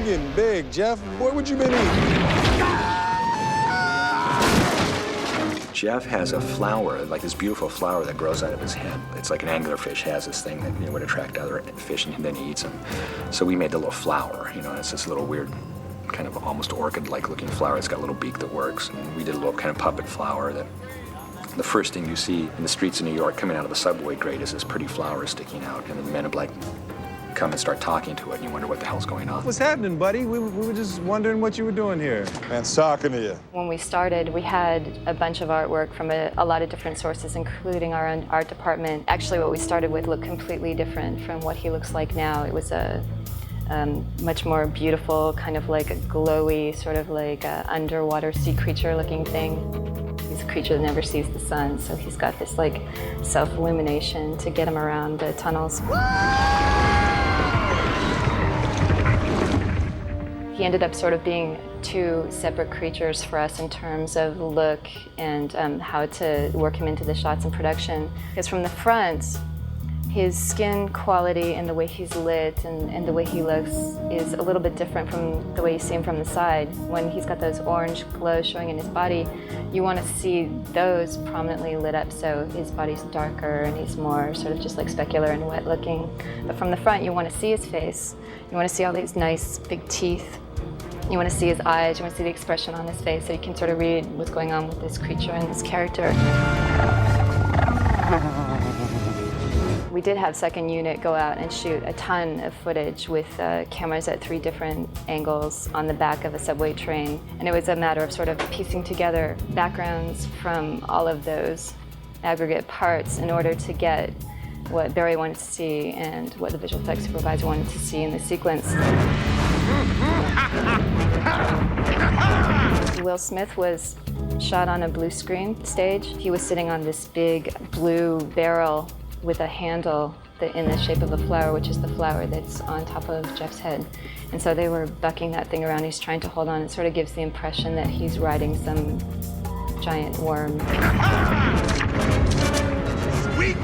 getting big, Jeff. Boy, what you been eating? Jeff has a flower, like this beautiful flower that grows out of his head. It's like an anglerfish has this thing that would attract other fish, and then he eats them. So we made the little flower, and it's this little weird, kind of almost orchid-like looking flower. It's got a little beak that works. And we did a little kind of puppet flower that the first thing you see in the streets of New York coming out of the subway grate is this pretty flower sticking out, and the men in black come and start talking to it, and you wonder what the hell's going on. What's happening, buddy? We were just wondering what you were doing here. Man, talking to you. When we started, we had a bunch of artwork from a lot of different sources, including our own art department. Actually, what we started with looked completely different from what he looks like now. It was a much more beautiful, kind of like a glowy, sort of like a underwater sea creature looking thing. He's a creature that never sees the sun, so he's got this like self-illumination to get him around the tunnels. He ended up sort of being two separate creatures for us in terms of look and how to work him into the shots in production. Because from the front, his skin quality and the way he's lit and the way he looks is a little bit different from the way you see him from the side. When he's got those orange glows showing in his body, you want to see those prominently lit up, so his body's darker and he's more sort of just like specular and wet looking. But from the front, you want to see his face. You want to see all these nice big teeth. You want to see his eyes, you want to see the expression on his face, so you can sort of read what's going on with this creature and this character. We did have second unit go out and shoot a ton of footage with cameras at 3 different angles on the back of a subway train. And it was a matter of sort of piecing together backgrounds from all of those aggregate parts in order to get what Barry wanted to see and what the visual effects supervisor wanted to see in the sequence. Will Smith was shot on a blue screen stage. He was sitting on this big blue barrel with a handle in the shape of a flower, which is the flower that's on top of Jeff's head. And so they were bucking that thing around. He's trying to hold on. It sort of gives the impression that he's riding some giant worm. Sweet